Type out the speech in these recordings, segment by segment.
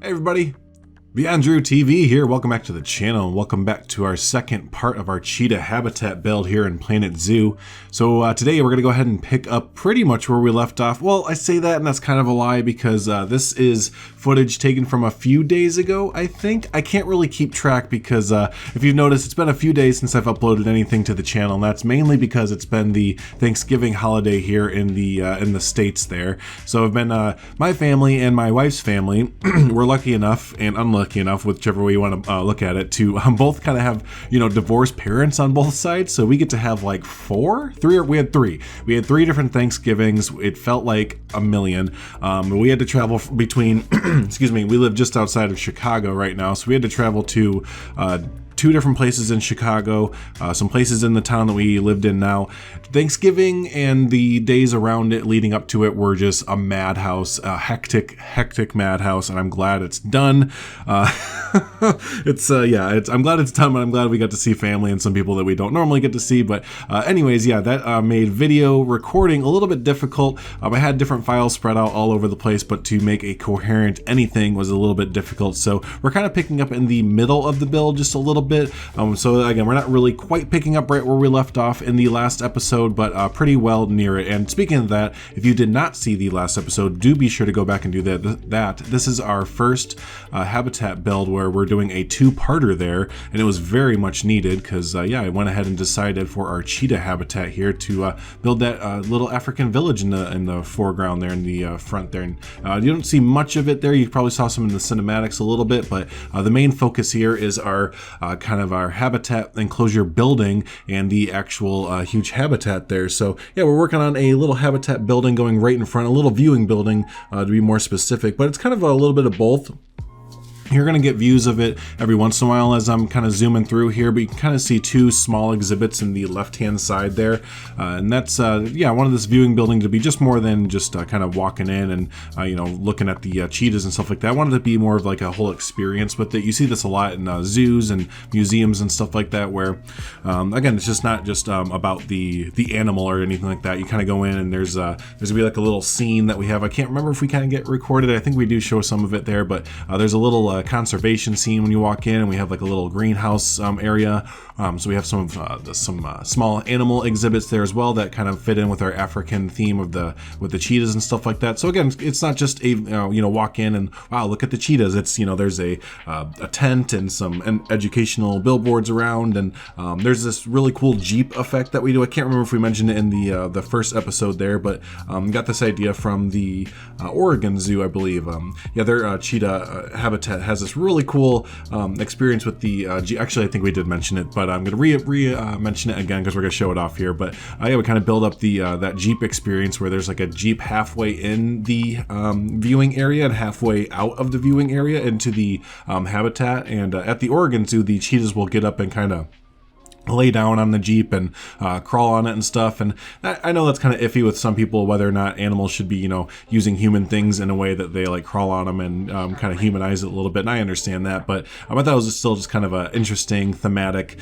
Hey everybody, BeyondDrewTV here. Welcome back to the channel and welcome back to our second part of our cheetah habitat build here in Planet Zoo. So today we're going to go ahead and pick up pretty much where we left off. Well, I say that and that's kind of a lie because this is footage taken from a few days ago, I think. I can't really keep track because if you've noticed, it's been a few days since I've uploaded anything to the channel, and that's mainly because it's been the Thanksgiving holiday here in the States there. So I've been, my family and my wife's family, we're lucky enough and unlucky enough, whichever way you want to look at it, to both kind of have, divorced parents on both sides. So we get to have like we had three different Thanksgivings. It felt like a million. We had to travel between excuse me, we live just outside of Chicago right now, so we had to travel to two different places in Chicago, some places in the town that we lived in now. Thanksgiving and the days around it leading up to it were just a madhouse, a hectic madhouse, and I'm glad it's done. I'm glad it's done, but I'm glad we got to see family and some people that we don't normally get to see. But anyways, yeah, that made video recording a little bit difficult. I had different files spread out all over the place, but to make a coherent anything was a little bit difficult. So we're kind of picking up in the middle of the build just a little bit. So again, we're not really quite picking up right where we left off in the last episode, but pretty well near it. And speaking of that, if you did not see the last episode, do be sure to go back and do that. This is our first habitat build where we're doing a two-parter there, and it was very much needed because I went ahead and decided for our cheetah habitat here to build that little African village in the foreground there in the front there. And you don't see much of it there. You probably saw some in the cinematics a little bit, but the main focus here is our kind of our habitat enclosure building and the actual huge habitat there. So yeah, we're working on a little habitat building going right in front, a little viewing building to be more specific, but it's kind of a little bit of both. You're going to get views of it every once in a while as I'm kind of zooming through here, but you can kind of see two small exhibits in the left-hand side there. And that's, I wanted this viewing building to be just more than just kind of walking in and, looking at the cheetahs and stuff like that. I wanted it to be more of like a whole experience with it. You see this a lot in zoos and museums and stuff like that where, again, it's just not just about the animal or anything like that. You kind of go in and there's going to be like a little scene that we have. I can't remember if we kind of get recorded. I think we do show some of it there, but there's a little conservation scene when you walk in, and we have like a little greenhouse area. So we have some small animal exhibits there as well that kind of fit in with our African theme with the cheetahs and stuff like that. So again, it's not just a walk in and wow, look at the cheetahs. It's there's a tent and some educational billboards around, and there's this really cool Jeep effect that we do. I can't remember if we mentioned it in the first episode there, but got this idea from the Oregon Zoo, I believe. Their cheetah habitat has this really cool experience with the actually, I think we did mention it, but I'm going to mention it again because we're going to show it off here. But we kind of build up the that Jeep experience where there's like a Jeep halfway in the viewing area and halfway out of the viewing area into the habitat. And at the Oregon Zoo, the cheetahs will get up and kind of lay down on the Jeep and crawl on it and stuff. And I know that's kind of iffy with some people whether or not animals should be using human things in a way that they like crawl on them and kind of humanize it a little bit, and I understand that, but I thought it was still just kind of an interesting thematic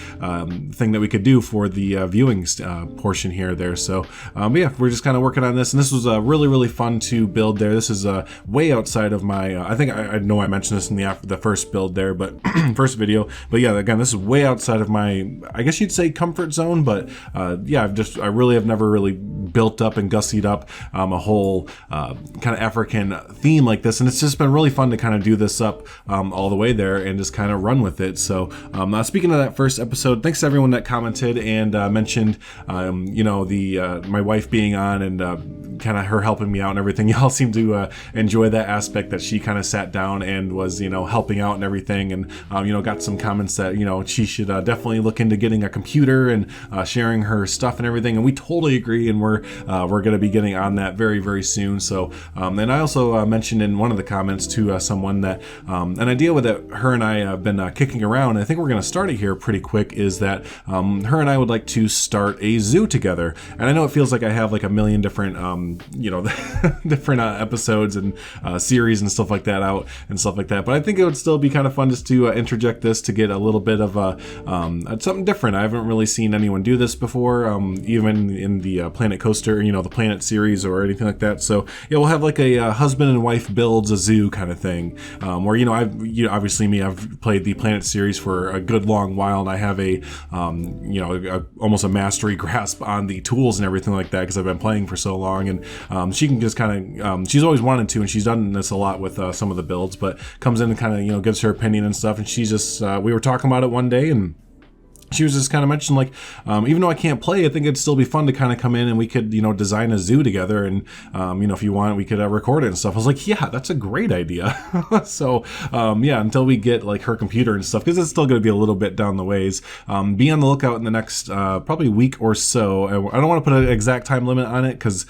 thing that we could do for the viewing portion here there. So we're just kind of working on this, and this was really fun to build there. This is way outside of my I think I know I mentioned this in the first build there, but first video, but yeah, again, this is way outside of my, I guess you'd say, comfort zone, but I really have never really built up and gussied up a whole kind of African theme like this, and it's just been really fun to kind of do this up all the way there and just kind of run with it. So speaking of that first episode, thanks to everyone that commented and mentioned my wife being on and kind of her helping me out and everything. Y'all seem to enjoy that aspect that she kind of sat down and was helping out and everything, and got some comments that she should definitely look into getting a computer and sharing her stuff and everything, and we totally agree, and we're going to be getting on that very soon. So and I also mentioned in one of the comments to someone that an idea that her and I have been kicking around, and I think we're going to start it here pretty quick, is that her and I would like to start a zoo together. And I know it feels like I have like a million different different episodes and series and stuff like that out and stuff like that. But I think it would still be kind of fun just to interject this to get a little bit of something different. I haven't really seen anyone do this before, even in the Planet Coaster, the Planet series or anything like that. So yeah, we'll have like a husband and wife builds a zoo kind of thing, where I've played the Planet series for a good long while, and I have almost a mastery grasp on the tools and everything like that because I've been playing for so long. And she can just kind of she's always wanted to, and she's done this a lot with some of the builds, but comes in and kind of gives her opinion and stuff. And she's just we were talking about it one day, and she was just kind of mentioning, like, even though I can't play, I think it'd still be fun to kind of come in and we could, design a zoo together. And, if you want, we could record it and stuff. I was like, yeah, that's a great idea. So, until we get like her computer and stuff, because it's still going to be a little bit down the ways. Be on the lookout in the next probably week or so. I don't want to put an exact time limit on it because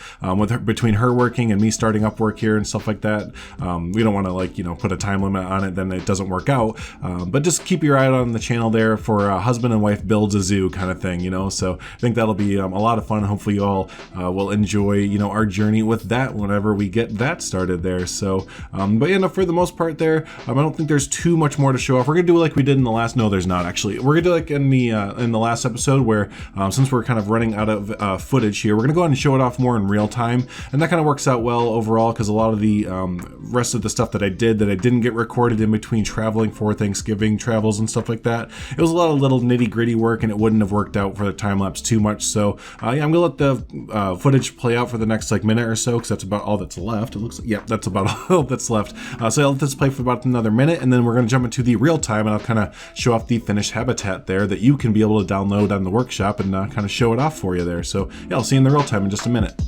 between her working and me starting up work here and stuff like that, we don't want to put a time limit on it, then it doesn't work out. But just keep your eye out on the channel there for husband and wife builds a zoo kind of thing, so I think that'll be a lot of fun. Hopefully you all will enjoy our journey with that whenever we get that started there. So for the most part there, I don't think there's too much more to show off. We're gonna do like we did in the last, no there's not actually, we're gonna do like in the last episode where since we're kind of running out of footage here, we're gonna go ahead and show it off more in real time, and that kind of works out well overall because a lot of the rest of the stuff that I didn't get recorded in between traveling for Thanksgiving travels and stuff like that, it was a lot of little nitty-gritty work, and it wouldn't have worked out for the time lapse too much. So I'm gonna let the footage play out for the next minute or so, because that's about all that's left. It looks like, yeah, that's about all that's left. So I'll let this play for about another minute, and then we're gonna jump into the real time, and I'll kind of show off the finished habitat there that you can be able to download on the workshop and kind of show it off for you there. So yeah, I'll see you in the real time in just a minute.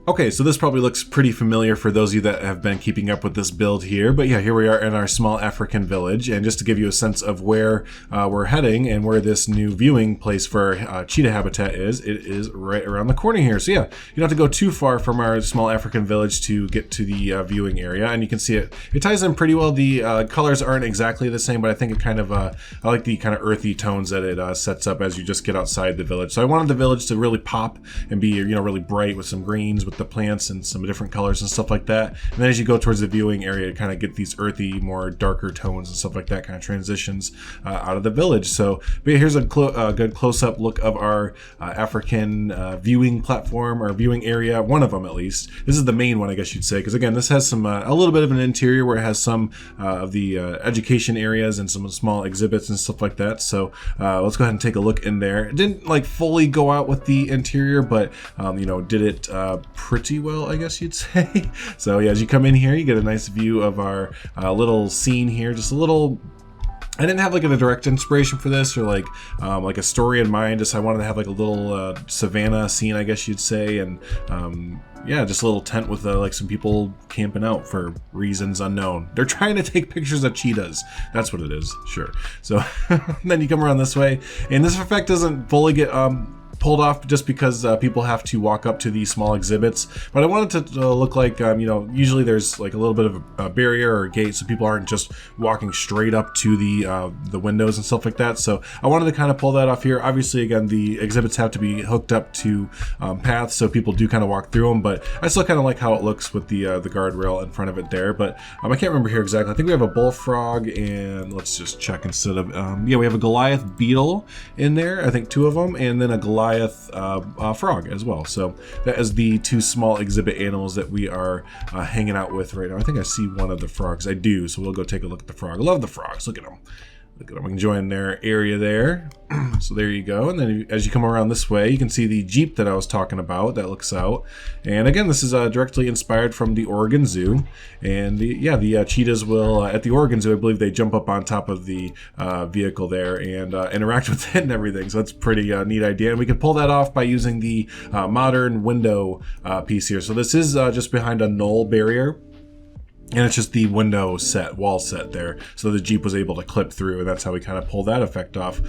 Okay, so this probably looks pretty familiar for those of you that have been keeping up with this build here, but yeah, here we are in our small African village, and just to give you a sense of where we're heading and where this new viewing place for cheetah habitat is, it is right around the corner here. So yeah, you don't have to go too far from our small African village to get to the viewing area, and you can see it ties in pretty well. The colors aren't exactly the same, but I think it kind of, I like the kind of earthy tones that it sets up as you just get outside the village. So I wanted the village to really pop and be, really bright with some greens, with the plants and some different colors and stuff like that. And then as you go towards the viewing area, to kind of get these earthy, more darker tones and stuff like that, kind of transitions out of the village. So, but yeah, here's a good close-up look of our African viewing platform or viewing area, one of them at least. This is the main one, I guess you'd say, because again, this has some a little bit of an interior where it has some of the education areas and some small exhibits and stuff like that. So let's go ahead and take a look in there. It didn't fully go out with the interior, but did it pretty well, I guess you'd say. So yeah, as you come in here, you get a nice view of our little scene here. Just a little, I didn't have a direct inspiration for this or a story in mind. Just I wanted to have a little savannah scene, I guess you'd say, and yeah, just a little tent with some people camping out for reasons unknown. They're trying to take pictures of cheetahs. That's what it is, sure. So then you come around this way, and this effect doesn't fully get pulled off just because people have to walk up to these small exhibits, but I wanted to look like usually there's a little bit of a barrier or a gate, so people aren't just walking straight up to the windows and stuff like that. So I wanted to kind of pull that off here. Obviously, again, the exhibits have to be hooked up to paths, so people do kind of walk through them, but I still kind of like how it looks with the guardrail in front of it there. But I can't remember here exactly. I think we have a bullfrog, and let's just check instead of yeah, we have a Goliath beetle in there, I think 2 of them, and then a Goliath frog as well. So that is the 2 small exhibit animals that we are hanging out with right now. I think I see one of the frogs. I do, so we'll go take a look at the frog. I love the frogs. Look at them. Look at them enjoying their area there. So there you go. And then as you come around this way, you can see the Jeep that I was talking about that looks out. And again, this is directly inspired from the Oregon Zoo. And the cheetahs will, at the Oregon Zoo, I believe they jump up on top of the vehicle there and interact with it and everything. So that's a pretty neat idea. And we can pull that off by using the modern window piece here. So this is just behind a knoll barrier. And it's just the window set, wall set there, so the Jeep was able to clip through, and that's how we kind of pull that effect off.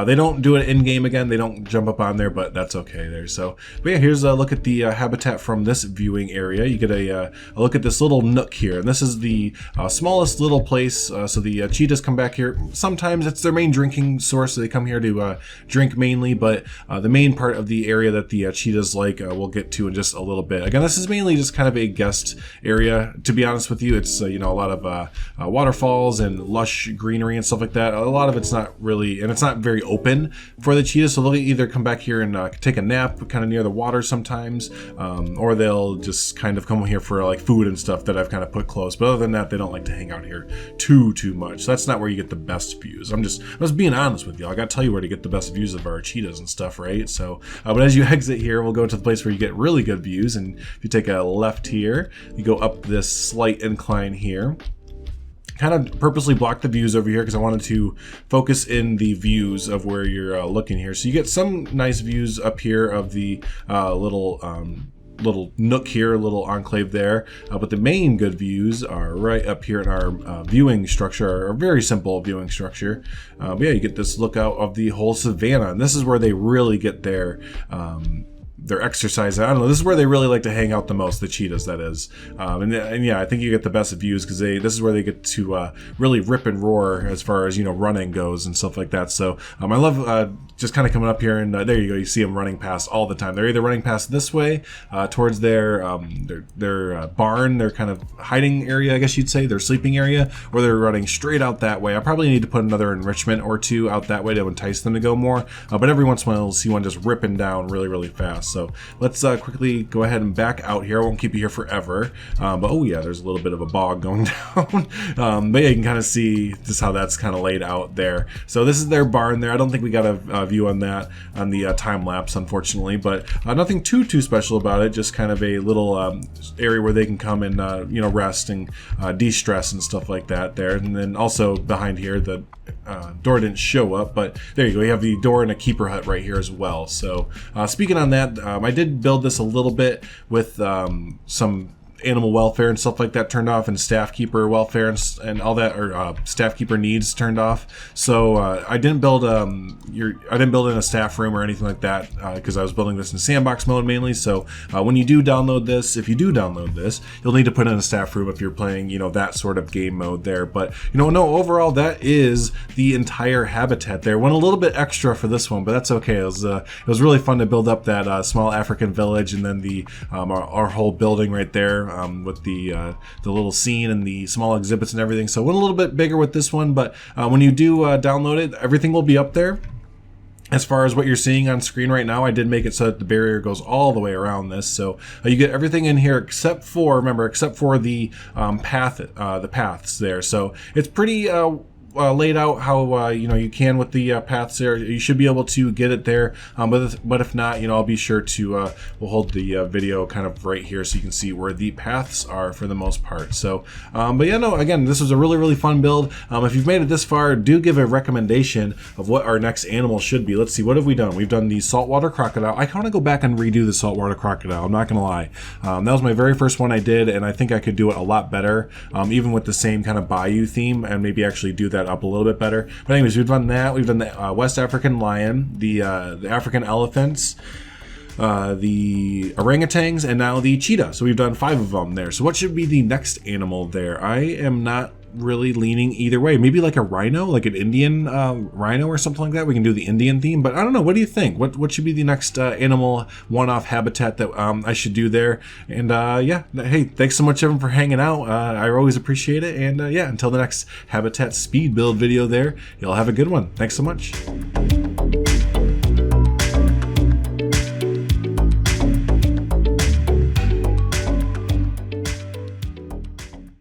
They don't do it in game again; they don't jump up on there, but that's okay there. So, but yeah, here's a look at the habitat from this viewing area. You get a look at this little nook here, and this is the smallest little place. So the cheetahs come back here. Sometimes it's their main drinking source, so they come here to drink mainly. But the main part of the area that the cheetahs like, we'll get to in just a little bit. Again, this is mainly just kind of a guest area, to be honest with you. It's you know, a lot of waterfalls and lush greenery and stuff like that. A lot of it's not really, and it's not very open for the cheetahs, so they'll either come back here and take a nap kind of near the water sometimes, or they'll just kind of come here for like food and stuff that I've kind of put close. But other than that, they don't like to hang out here too much. So that's not where you get the best views. I'm just being honest with you. I gotta tell you where to get the best views of our cheetahs and stuff, right? So, but as you exit here, we'll go to the place where you get really good views. And if you take a left here, you go up this slight incline here. Kind of purposely block the views over here because I wanted to focus in the views of where you're looking here. So you get some nice views up here of the little nook here, little enclave there, but the main good views are right up here in our viewing structure, our very simple viewing structure. But yeah, you get this lookout of the whole savannah, and this is where they really get their exercise. I don't know, this is where they really like to hang out the most, the cheetahs, that is. And yeah, I think you get the best views because this is where they get to really rip and roar as far as, you know, running goes and stuff like that. So I love just kind of coming up here, and there you go, you see them running past all the time. They're either running past this way towards their barn, their kind of hiding area, I guess you'd say, their sleeping area, or they're running straight out that way. I probably need to put another enrichment or two out that way to entice them to go more, but every once in a while you'll see one just ripping down really fast. So let's quickly go ahead and back out here. I won't keep you here forever, but oh yeah, there's a little bit of a bog going down. But yeah, you can kind of see just how that's kind of laid out there. So this is their barn there. I don't think we got a view on that on the time lapse, unfortunately, but nothing too special about it. Just kind of a little area where they can come and you know, rest and de-stress and stuff like that there. And then also behind here, the door didn't show up, but there you go. You have the door and a keeper hut right here as well. So speaking on that, I did build this a little bit with some animal welfare and stuff like that turned off, and staff keeper welfare and all that, or staff keeper needs turned off. So I didn't build in a staff room or anything like that because I was building this in sandbox mode mainly. So when you do download this, if you do download this, you'll need to put in a staff room if you're playing, you know, that sort of game mode there. But you know, no, overall that is the entire habitat there. Went a little bit extra for this one, but that's okay. It was really fun to build up that small African village, and then the our whole building right there. With the little scene and the small exhibits and everything. So it went a little bit bigger with this one, but when you do download it, everything will be up there. As far as what you're seeing on screen right now, I did make it so that the barrier goes all the way around this. So you get everything in here except for the paths there. So it's pretty laid out how you know, you can with the paths there. You should be able to get it there, but if not, you know, I'll be sure to we'll hold the video kind of right here so you can see where the paths are for the most part. So but yeah, no, again, this was a really fun build. If you've made it this far, do give a recommendation of what our next animal should be. Let's see, what have we done? We've done the saltwater crocodile. I want to go back and redo the saltwater crocodile, I'm not gonna lie. That was my very first one I did, and I think I could do it a lot better, even with the same kind of bayou theme, and maybe actually do that up a little bit better. But anyways, we've done that. We've done the West African lion, the African elephants, the orangutans, and now the cheetah. So we've done 5 of them there. So what should be the next animal there? I am not really leaning either way. Maybe like a rhino, like an Indian rhino or something like that. We can do the Indian theme, but I don't know. What do you think? What should be the next animal one-off habitat that I should do there? And yeah, hey, thanks so much everyone for hanging out. I always appreciate it. And yeah, until the next habitat speed build video there, y'all have a good one. Thanks so much.